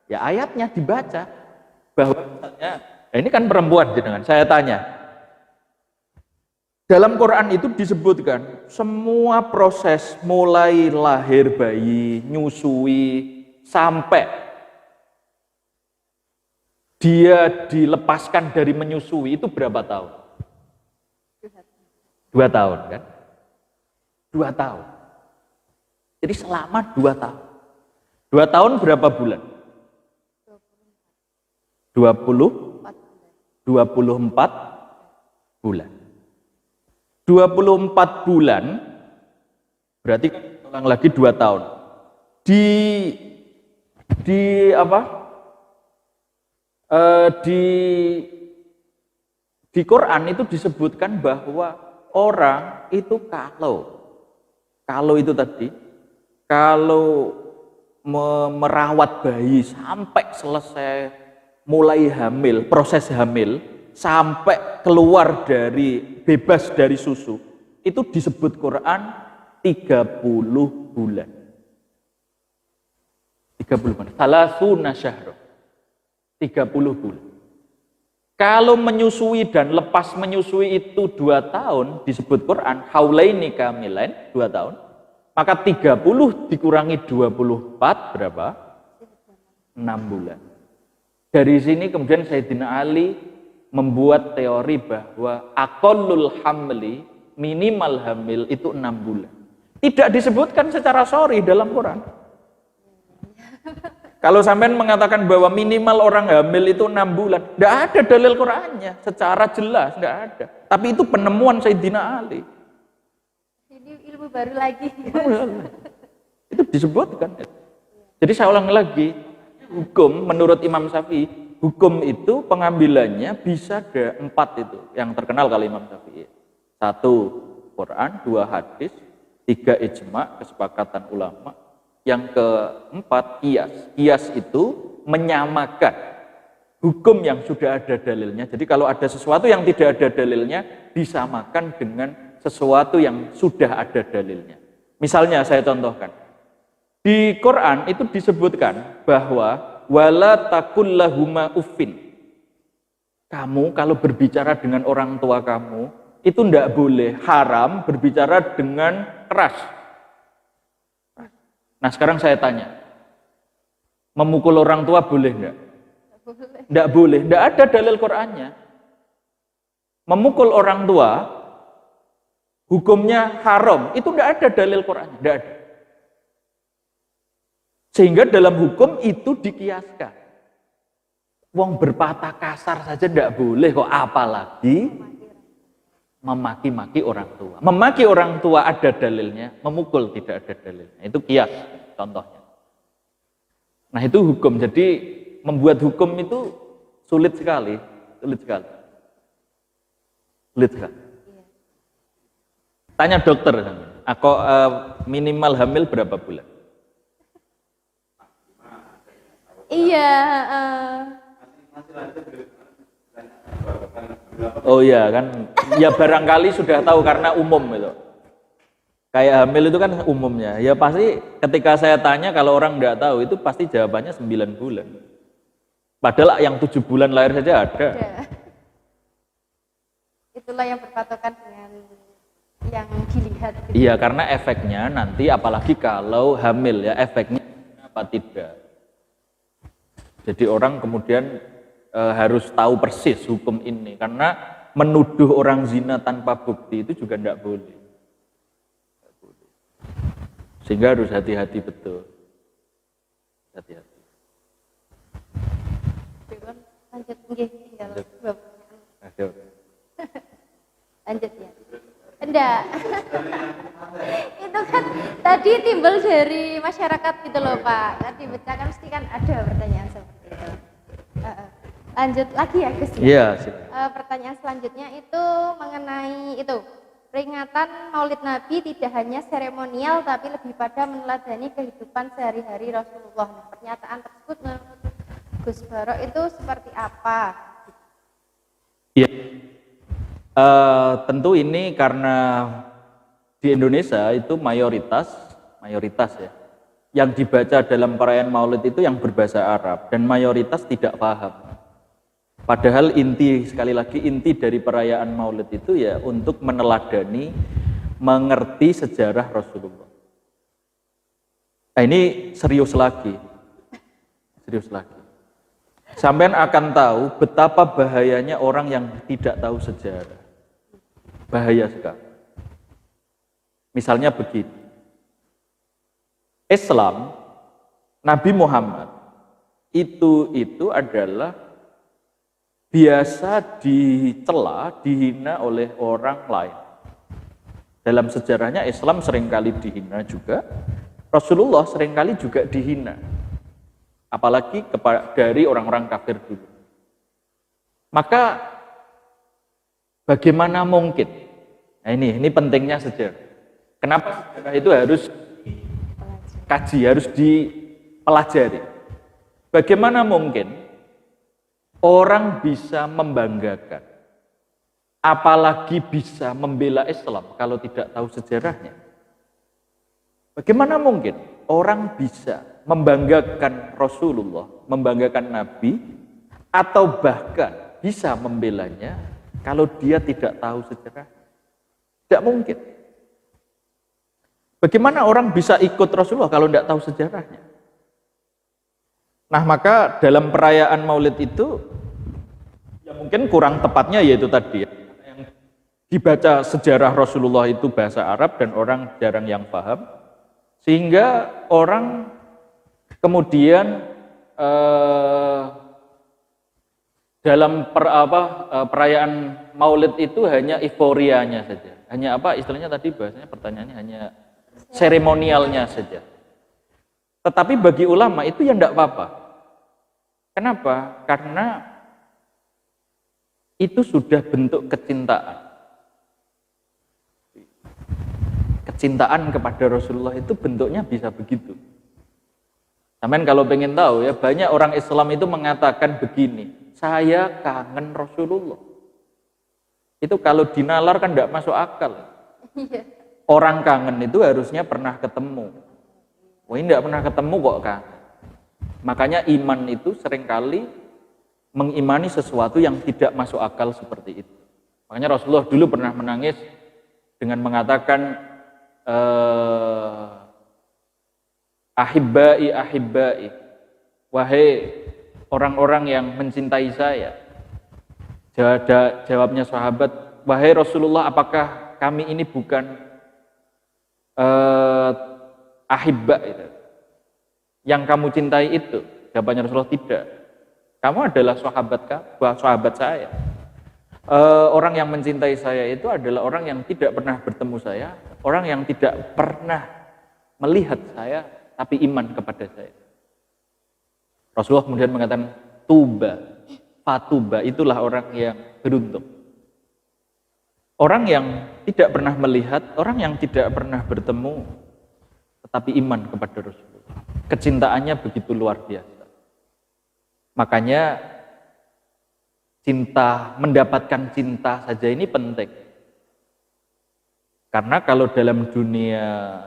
Ya ayatnya dibaca. Bahwa misalnya, ini kan perempuan jenengan, saya tanya. Dalam Quran itu disebutkan semua proses mulai lahir bayi, nyusui, sampai dia dilepaskan dari menyusui itu berapa tahun? 2 tahun kan? 2 tahun. Jadi selama 2 tahun. 2 tahun berapa bulan? 24 bulan. 24 bulan berarti ulang lagi 2 tahun. Di Quran itu disebutkan bahwa orang itu kalau itu tadi kalau merawat bayi sampai selesai mulai hamil, proses hamil sampai keluar dari bebas dari susu itu disebut Quran 30 bulan. 30 bulan. Salasuna syahra. 30 bulan. Kalau menyusui dan lepas menyusui itu 2 tahun disebut Quran haulaini kamilain 2 tahun. Maka 30 dikurangi 24 berapa? 6 bulan. Dari sini kemudian Sayyidina Ali membuat teori bahwa aqallul hamli, minimal hamil itu 6 bulan. Tidak disebutkan secara shar'i dalam Quran. Kalau sampean mengatakan bahwa minimal orang hamil itu 6 bulan, tidak ada dalil Qurannya secara jelas, tidak ada. Tapi itu penemuan Sayyidina Ali. Ini ilmu baru lagi. Itu disebutkan. Jadi saya ulang lagi, hukum menurut Imam Syafi'i, hukum itu pengambilannya bisa ada 4 itu yang terkenal kali Imam Syafi'i. 1 Quran, 2 hadis, 3 ijma, kesepakatan ulama. Yang keempat qiyas. Qiyas itu menyamakan hukum yang sudah ada dalilnya. Jadi kalau ada sesuatu yang tidak ada dalilnya disamakan dengan sesuatu yang sudah ada dalilnya. Misalnya saya contohkan. Di Quran itu disebutkan bahwa wala takul lahuma uffin. Kamu kalau berbicara dengan orang tua kamu itu tidak boleh, haram berbicara dengan keras. Nah sekarang saya tanya, memukul orang tua boleh enggak? Tidak boleh, tidak ada dalil Qurannya. Memukul orang tua hukumnya haram, itu tidak ada dalil Qurannya, tidak ada. Sehingga dalam hukum itu dikiaskan. Wong berpatah kasar saja tidak boleh kok, apalagi memaki-maki orang tua. Memaki orang tua ada dalilnya, memukul tidak ada dalilnya. Itu kias contohnya. Nah itu hukum. Jadi membuat hukum itu sulit sekali, sulit sekali. Sulit sekali. Tanya dokter, aku minimal hamil berapa bulan? Iya. Oh iya kan, ya barangkali sudah tahu karena umum itu. Kayak hamil itu kan umumnya, ya pasti ketika saya tanya kalau orang nggak tahu itu pasti jawabannya 9 bulan. Padahal yang 7 bulan lahir saja ada. Itulah yang berpatokan dengan yang dilihat. Gitu. Iya, karena efeknya nanti apalagi kalau hamil ya, efeknya apa tidak. Jadi orang kemudian harus tahu persis hukum ini, karena menuduh orang zina tanpa bukti itu juga tidak boleh. Sehingga harus hati-hati betul. Hati-hati. Lanjut, nggih, lanjut ya. Enggak. Itu kan tadi timbul dari masyarakat gitu loh Pak. Tadi baca kan mesti kan ada pertanyaan seperti itu. Lanjut lagi ya Gus. Iya. Pertanyaan selanjutnya itu mengenai itu. Peringatan Maulid Nabi tidak hanya seremonial tapi lebih pada meneladani kehidupan sehari-hari Rasulullah. Nah, pernyataan tersebut menurut Gus Barok itu seperti apa? Iya. Tentu ini karena di Indonesia itu mayoritas ya, yang dibaca dalam perayaan Maulid itu yang berbahasa Arab dan mayoritas tidak paham. Padahal sekali lagi inti dari perayaan Maulid itu ya untuk meneladani, mengerti sejarah Rasulullah. Nah, ini serius lagi. Sampean akan tahu betapa bahayanya orang yang tidak tahu sejarah. Bahaya sekali. Misalnya begini. Islam, Nabi Muhammad itu adalah biasa dicela, dihina oleh orang lain. Dalam sejarahnya Islam seringkali dihina juga, Rasulullah seringkali juga dihina. Apalagi dari orang-orang kafir dulu. Maka bagaimana mungkin? Nah ini pentingnya sejarah. Kenapa sejarah itu harus dikaji, harus dipelajari? Bagaimana mungkin orang bisa membanggakan, apalagi bisa membela Islam kalau tidak tahu sejarahnya? Bagaimana mungkin orang bisa membanggakan Rasulullah, membanggakan Nabi, atau bahkan bisa membelanya kalau dia tidak tahu sejarah? Tidak mungkin. Bagaimana orang bisa ikut Rasulullah kalau tidak tahu sejarahnya? Nah, maka dalam perayaan Maulid itu, ya mungkin kurang tepatnya yaitu tadi, yang dibaca sejarah Rasulullah itu bahasa Arab dan orang jarang yang paham. Sehingga orang kemudian dalam perayaan Maulid itu hanya euforianya saja. Hanya istilahnya tadi bahasanya pertanyaannya hanya seremonialnya saja. Tetapi bagi ulama itu ya tidak apa-apa. Kenapa? Karena itu sudah bentuk kecintaan. Kecintaan kepada Rasulullah itu bentuknya bisa begitu. Sampeyan kalau pengen tahu ya, banyak orang Islam itu mengatakan begini, saya kangen Rasulullah. Itu kalau dinalar kan tidak masuk akal. Orang kangen itu harusnya pernah ketemu. Wah, ini tidak pernah ketemu kok kangen. Makanya iman itu seringkali mengimani sesuatu yang tidak masuk akal seperti itu. Makanya Rasulullah dulu pernah menangis dengan mengatakan ahibbai, wahai orang-orang yang mencintai saya. Jawabnya sahabat, wahai Rasulullah, apakah kami ini bukan ahibba itu yang kamu cintai itu? Jawabannya Rasulullah, tidak. Kamu adalah sahabat saya. Orang yang mencintai saya itu adalah orang yang tidak pernah bertemu saya, orang yang tidak pernah melihat saya, tapi iman kepada saya. Rasulullah kemudian mengatakan, fatuba, itulah orang yang beruntung. Orang yang tidak pernah melihat, orang yang tidak pernah bertemu, tetapi iman kepada Rasulullah. Kecintaannya begitu luar biasa. Makanya mendapatkan cinta saja ini penting. Karena kalau dalam dunia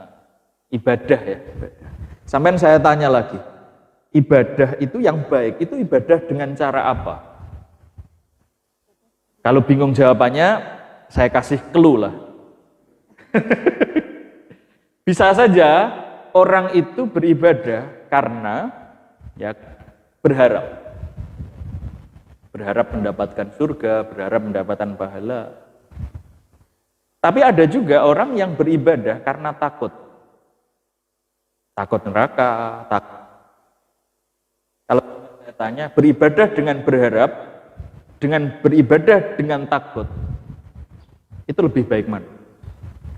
ibadah ya, sampai saya tanya lagi, ibadah itu yang baik, itu ibadah dengan cara apa? Kalau bingung jawabannya, saya kasih clue lah. Bisa saja orang itu beribadah karena ya berharap mendapatkan surga, berharap mendapatkan pahala. Tapi ada juga orang yang beribadah karena takut neraka, takut. Kalau saya tanya, beribadah dengan berharap, dengan beribadah dengan takut, itu lebih baik mana?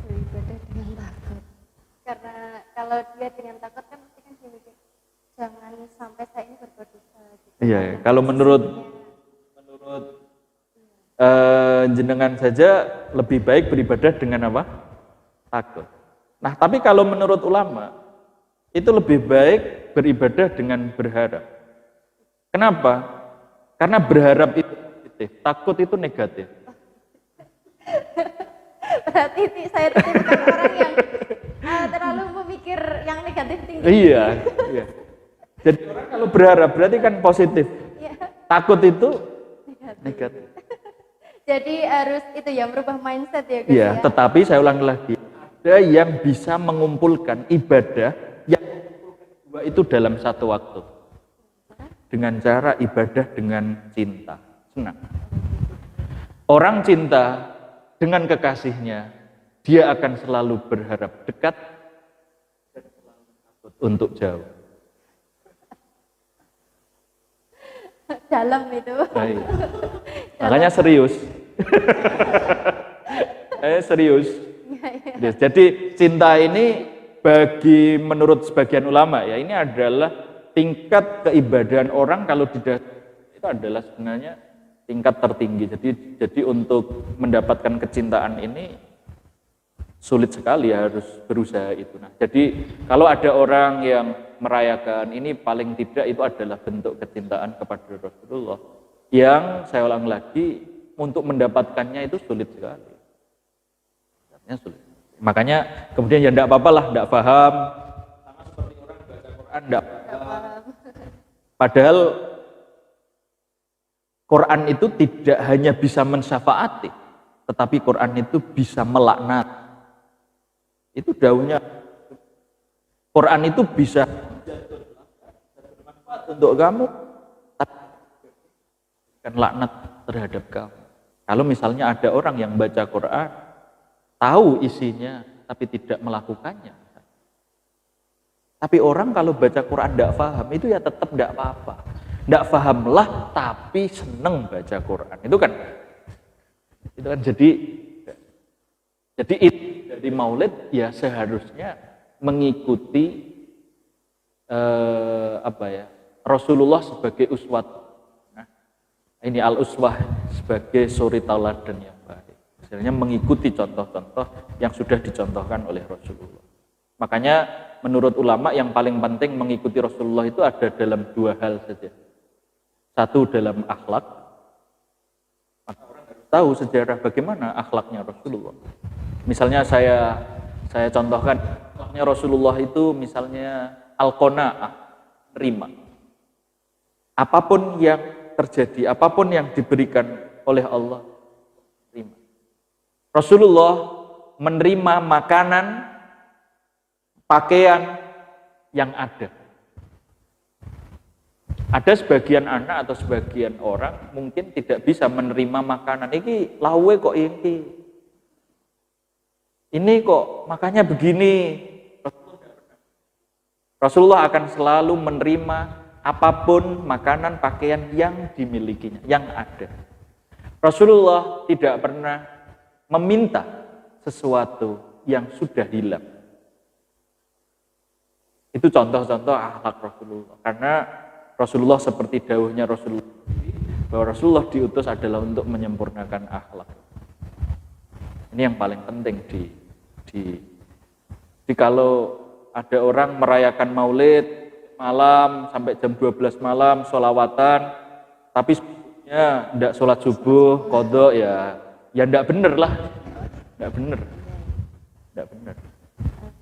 Beribadah dengan takut. Karena kalau dia dengan takut kan pasti kan dia mikir, jangan sampai saya ini berbuat dosa. Gitu. Iya, kalau menurut jenengan saja lebih baik beribadah dengan apa? Takut. Nah, tapi kalau menurut ulama itu lebih baik beribadah dengan berharap. Kenapa? Karena berharap itu positif, takut itu negatif. Berarti saya bukan orang yang terlalu memikir yang negatif tinggi. Iya. Jadi orang kalau berharap berarti kan positif. Iya. Takut itu negatif. Jadi harus itu ya merubah mindset ya guys. Iya, tetapi saya ulangi lagi, ada yang bisa mengumpulkan ibadah yang dua itu dalam satu waktu. Dengan cara ibadah dengan cinta, senang. Orang cinta dengan kekasihnya, dia akan selalu berharap dekat dan selalu takut untuk jauh. Dalam itu. Baik. Makanya serius. Serius. Jadi cinta ini bagi menurut sebagian ulama ya, ini adalah tingkat keibadahan orang kalau tidak itu adalah sebenarnya tingkat tertinggi. Jadi untuk mendapatkan kecintaan ini sulit sekali, harus berusaha itu. Nah, jadi kalau ada orang yang merayakan ini, paling tidak itu adalah bentuk kecintaan kepada Rasulullah. Yang saya ulang lagi, untuk mendapatkannya itu sulit sekali. Sulit. Makanya kemudian ya enggak apa-apa lah, enggak paham. Sama seperti orang baca Quran enggak paham. Padahal Quran itu tidak hanya bisa mensyafaati, tetapi Quran itu bisa melaknat. Itu daunnya. Quran itu bisa bermanfaat untuk kamu, tapi bukan laknat terhadap kamu. Kalau misalnya ada orang yang baca Quran, tahu isinya, tapi tidak melakukannya. Tapi orang kalau baca Quran tidak paham, itu ya tetap tidak apa-apa. Tidak pahamlah, tapi seneng baca Quran. Itu kan jadi dari Maulid ya seharusnya mengikuti Rasulullah sebagai uswat. Nah, ini al-uswah sebagai suri tauladan yang baik. Sebenarnya mengikuti contoh-contoh yang sudah dicontohkan oleh Rasulullah. Makanya menurut ulama yang paling penting mengikuti Rasulullah itu ada dalam dua hal saja. Satu dalam akhlak. Maka orang harus tahu sejarah bagaimana akhlaknya Rasulullah. Misalnya saya contohkan akhlaknya Rasulullah itu misalnya al-qanaah, terima. Apapun yang terjadi, apapun yang diberikan oleh Allah, terima. Rasulullah menerima makanan, pakaian yang ada. Ada sebagian anak atau sebagian orang mungkin tidak bisa menerima makanan. Ini lawe kok ini kok makanya begini. Rasulullah akan selalu menerima apapun makanan, pakaian yang dimilikinya, yang ada. Rasulullah tidak pernah meminta sesuatu yang sudah hilang. Itu contoh-contoh akhlak Rasulullah. Karena Rasulullah seperti dawuhnya Rasulullah, bahwa Rasulullah diutus adalah untuk menyempurnakan akhlak. Ini yang paling penting kalau ada orang merayakan Maulid malam sampai jam 12 malam sholawatan, tapi sebelumnya tidak sholat subuh, qadha ya tidak bener lah, tidak bener. Tidak benar.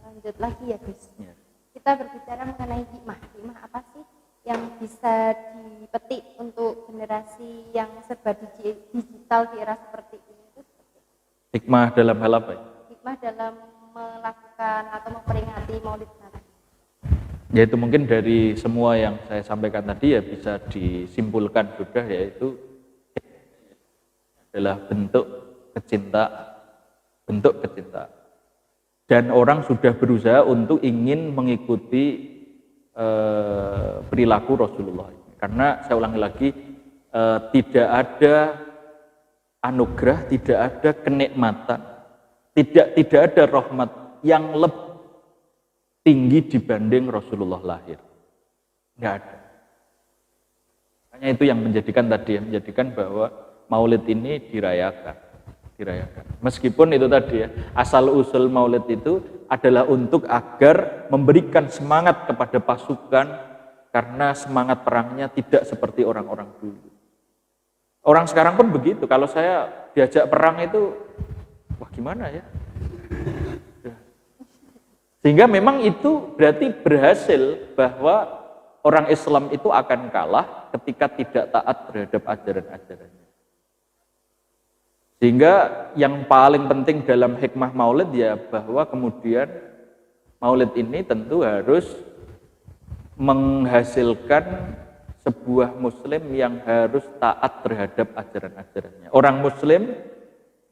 Lanjut lagi ya Gus. Ya. Kita berbicara mengenai hikmah. Hikmah apa sih yang bisa dipetik untuk generasi yang serba digital di era seperti ini? Itu seperti apa? Hikmah dalam hal apa? Hikmah dalam melakukan atau memperingati Maulid Nabi. Ya itu mungkin dari semua yang saya sampaikan tadi ya bisa disimpulkan sudah, yaitu adalah bentuk kecintaan. Dan orang sudah berusaha untuk ingin mengikuti perilaku Rasulullah. Karena saya ulangi lagi, tidak ada anugerah, tidak ada kenikmatan, tidak ada rahmat yang lebih tinggi dibanding Rasulullah lahir. Nggak ada. Hanya itu yang menjadikan bahwa Maulid ini dirayakan. Meskipun itu tadi ya, asal usul Maulid itu adalah untuk agar memberikan semangat kepada pasukan, karena semangat perangnya tidak seperti orang-orang dulu. Orang sekarang pun begitu. Kalau saya diajak perang itu, wah gimana ya? Sehingga memang itu berarti berhasil bahwa orang Islam itu akan kalah ketika tidak taat terhadap ajaran-ajarannya. Sehingga yang paling penting dalam hikmah Maulid ya bahwa kemudian Maulid ini tentu harus menghasilkan sebuah muslim yang harus taat terhadap ajaran-ajarannya. Orang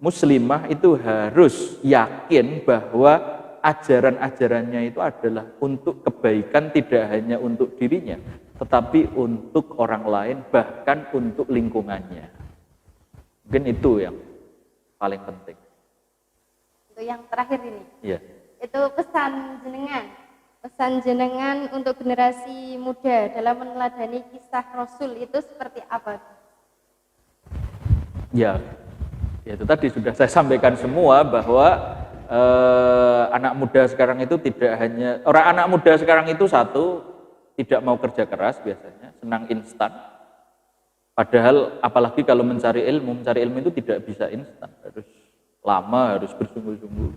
muslimah itu harus yakin bahwa ajaran-ajarannya itu adalah untuk kebaikan, tidak hanya untuk dirinya, tetapi untuk orang lain, bahkan untuk lingkungannya. Mungkin itu yang paling penting. Untuk yang terakhir ini, ya. Itu pesan jenengan untuk generasi muda dalam meneladani kisah Rasul itu seperti apa? Ya itu tadi sudah saya sampaikan semua bahwa anak muda sekarang itu anak muda sekarang itu satu, tidak mau kerja keras biasanya, senang instan. Padahal apalagi kalau mencari ilmu itu tidak bisa instan, harus lama, harus bersungguh-sungguh.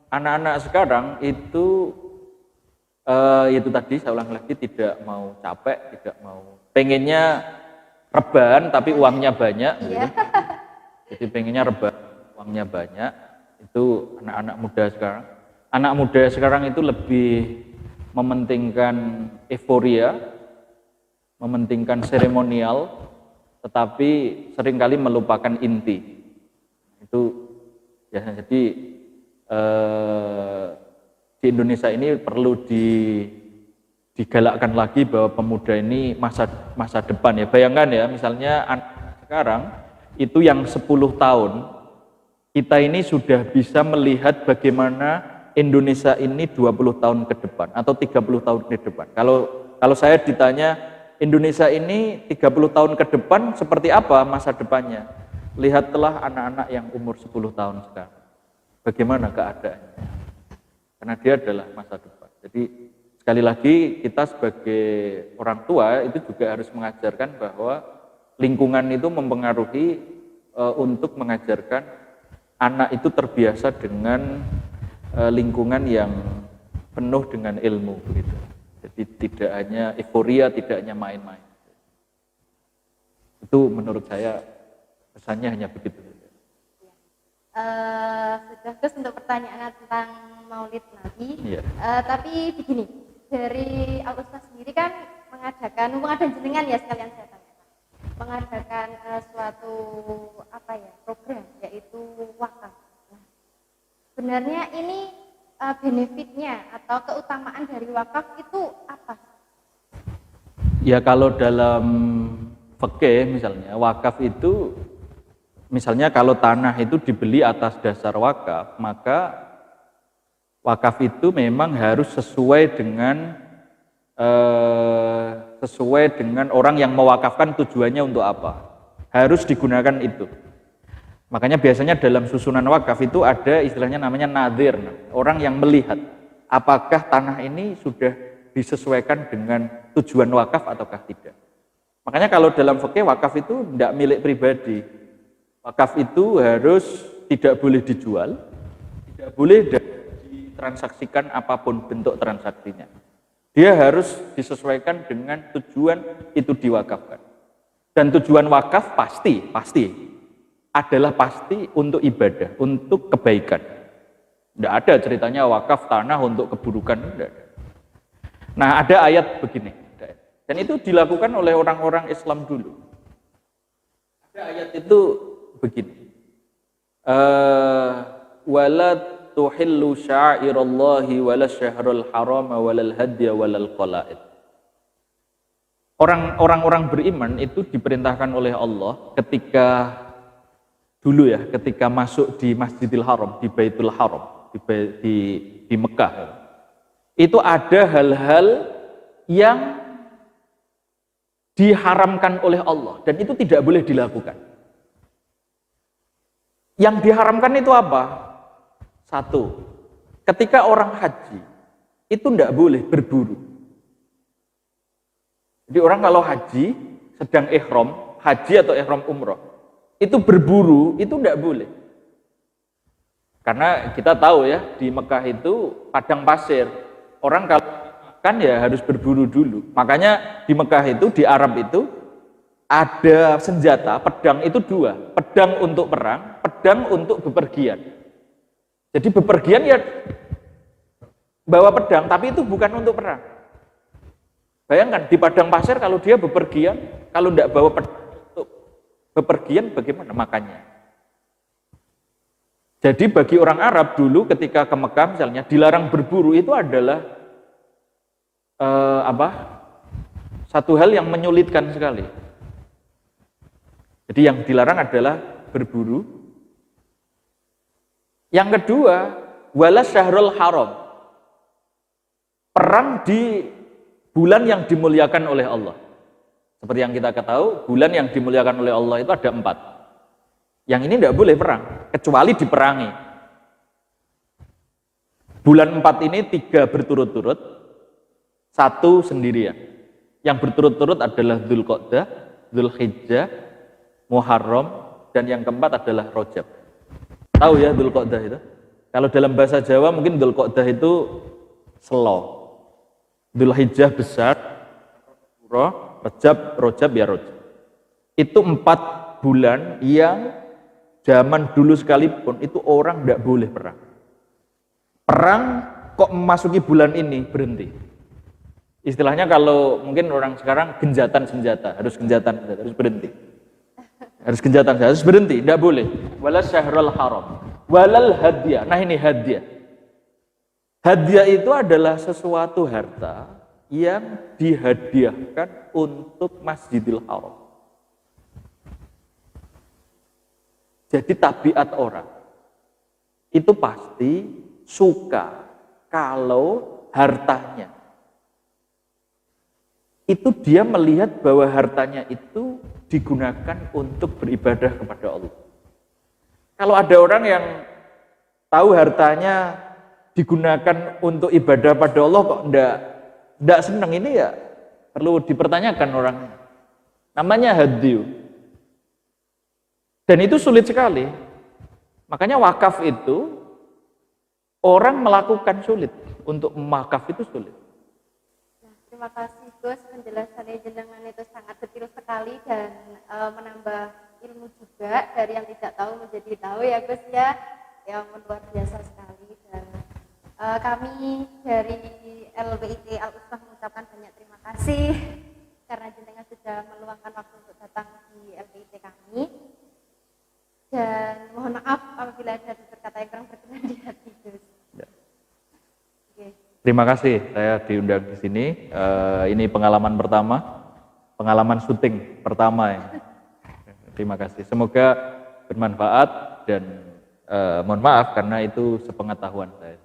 Anak-anak sekarang itu tadi saya ulang lagi, tidak mau capek, tidak mau, pengennya rebahan tapi uangnya banyak. Gitu. Jadi pengennya rebahan, uangnya banyak. Itu anak-anak muda sekarang. Anak muda sekarang itu lebih mementingkan euforia, mementingkan seremonial, tetapi seringkali melupakan inti. Itu ya, jadi di Indonesia ini perlu digalakkan lagi bahwa pemuda ini masa depan ya. Bayangkan ya, misalnya anak sekarang itu yang 10 tahun, kita ini sudah bisa melihat bagaimana Indonesia ini 20 tahun ke depan atau 30 tahun ke depan. Kalau saya ditanya Indonesia ini 30 tahun ke depan seperti apa masa depannya? Lihatlah anak-anak yang umur 10 tahun sekarang. Bagaimana keadaannya? Karena dia adalah masa depan. Jadi sekali lagi kita sebagai orang tua itu juga harus mengajarkan bahwa lingkungan itu mempengaruhi untuk mengajarkan anak itu terbiasa dengan lingkungan yang penuh dengan ilmu begitu. Jadi tidak hanya euforia, tidak hanya main-main. Itu menurut saya pesannya hanya begitu. Sudah terus untuk pertanyaan tentang Maulid Nabi. Iya. Tapi begini, dari Al-Ustaz sendiri kan mengadakan, mumpung ada jenengan ya sekalian saya tanyakan, mengadakan suatu program yaitu wakaf. Nah, sebenarnya ini benefitnya atau keutamaan dari wakaf itu apa? Ya kalau dalam fikih misalnya wakaf itu, misalnya kalau tanah itu dibeli atas dasar wakaf, maka wakaf itu memang harus sesuai dengan orang yang mewakafkan tujuannya untuk apa. Harus digunakan itu. Makanya biasanya dalam susunan wakaf itu ada istilahnya namanya nadhir, orang yang melihat apakah tanah ini sudah disesuaikan dengan tujuan wakaf ataukah tidak. Makanya kalau dalam fikih wakaf itu tidak milik pribadi. Wakaf itu harus tidak boleh dijual, tidak boleh ditransaksikan apapun bentuk transaksinya. Dia harus disesuaikan dengan tujuan itu diwakafkan. Dan tujuan wakaf pasti adalah pasti untuk ibadah, untuk kebaikan. Tidak ada ceritanya wakaf tanah untuk keburukan, tidak ada. Nah, ada ayat begini, dan itu dilakukan oleh orang-orang Islam dulu. Ada ayat itu begini, wala tuhillu sya'irallahi wala syahrul harama walal hadya walal qala'id. Orang-orang beriman itu diperintahkan oleh Allah ketika dulu ya, ketika masuk di Masjidil Haram, di Baitul Haram, di Mekah, itu ada hal-hal yang diharamkan oleh Allah dan itu tidak boleh dilakukan. Yang diharamkan itu apa? Satu, ketika orang haji itu tidak boleh berburu. Jadi orang kalau haji sedang ihram, haji atau ihram umroh, itu berburu itu tidak boleh. Karena kita tahu ya, di Mekah itu padang pasir. Orang kalau makan ya harus berburu dulu. Makanya di Mekah itu, di Arab itu ada senjata, pedang itu dua. Pedang untuk perang, pedang untuk bepergian. Jadi bepergian ya bawa pedang, tapi itu bukan untuk perang. Bayangkan di padang pasir kalau dia bepergian, kalau tidak bawa pedang untuk bepergian bagaimana makannya? Jadi bagi orang Arab dulu ketika ke Mekah misalnya dilarang berburu itu adalah satu hal yang menyulitkan sekali. Jadi yang dilarang adalah berburu. Yang kedua, wala syahrul haram. Perang di bulan yang dimuliakan oleh Allah. Seperti yang kita ketahui, bulan yang dimuliakan oleh Allah itu ada 4. Yang ini tidak boleh perang, kecuali diperangi. Bulan 4 ini 3 berturut-turut, 1 sendirian. Yang berturut-turut adalah Dzulqa'dah, Dzulhijjah, Muharram, dan yang keempat adalah Rajab. Tahu ya Dzulqa'dah itu? Kalau dalam bahasa Jawa mungkin Dzulqa'dah itu selo. Dzulhijjah besar, Rajab ya Rajab. Itu 4 bulan yang zaman dulu sekalipun itu orang tidak boleh perang. Perang kok memasuki bulan ini berhenti. Istilahnya kalau mungkin orang sekarang genjatan senjata, harus berhenti. Harus genjatan senjata, harus berhenti, tidak boleh. Wala syahrul haram, walal hadiah. Nah ini hadiah. Hadiah itu adalah sesuatu harta yang dihadiahkan untuk Masjidil Haram. Jadi tabiat orang itu pasti suka kalau hartanya itu dia melihat bahwa hartanya itu digunakan untuk beribadah kepada Allah. Kalau ada orang yang tahu hartanya digunakan untuk ibadah pada Allah kok enggak senang, ini ya perlu dipertanyakan orangnya. Namanya hadiyu. Dan itu sulit sekali. Makanya wakaf itu orang melakukan sulit. Untuk wakaf itu sulit. Nah, terima kasih Gus, penjelasannya jenengan itu sangat detail sekali dan menambah ilmu juga dari yang tidak tahu menjadi tahu ya Gus ya. Yang luar biasa sekali dan kami dari LBIT Al-Uswah mengucapkan banyak terima kasih karena jenengan sudah meluangkan waktu untuk datang di LBIT kami. Dan mohon maaf apabila ada kata yang kurang berkenan di hati Gus. Ya. Okay. Terima kasih saya diundang di sini. Ini pengalaman pertama, pengalaman syuting pertama ya. Terima kasih. Semoga bermanfaat dan mohon maaf karena itu sepengetahuan saya.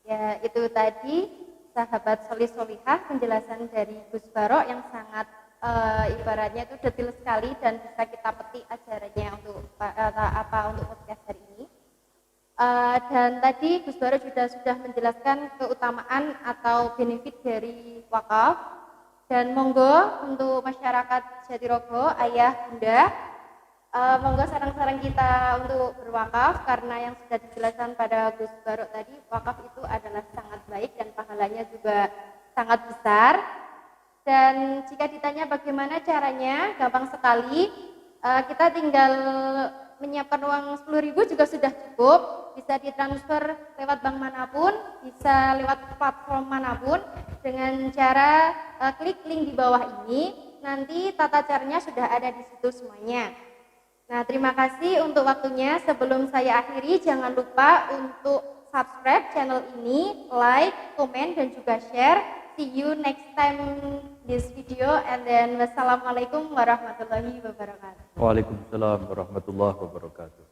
Ya itu tadi sahabat solihah penjelasan dari Gus Barok yang sangat ibaratnya itu detail sekali dan bisa kita petik ajarannya untuk untuk podcast hari ini. Dan tadi Gus Baro juga sudah menjelaskan keutamaan atau benefit dari wakaf. Dan monggo untuk masyarakat Jatirogo, ayah, bunda, Monggo sarang-sarang kita untuk berwakaf, karena yang sudah dijelaskan pada Gus Barok tadi, wakaf itu adalah sangat baik dan pahalanya juga sangat besar. Dan jika ditanya bagaimana caranya, gampang sekali. Kita tinggal menyiapkan uang 10.000 juga sudah cukup, bisa ditransfer lewat bank manapun, bisa lewat platform manapun dengan cara klik link di bawah ini. Nanti tata caranya sudah ada di situ semuanya. Nah, terima kasih untuk waktunya. Sebelum saya akhiri, jangan lupa untuk subscribe channel ini, like, komen, dan juga share. See you next time this video, and then wassalamualaikum warahmatullahi wabarakatuh. Waalaikumsalam warahmatullahi wabarakatuh.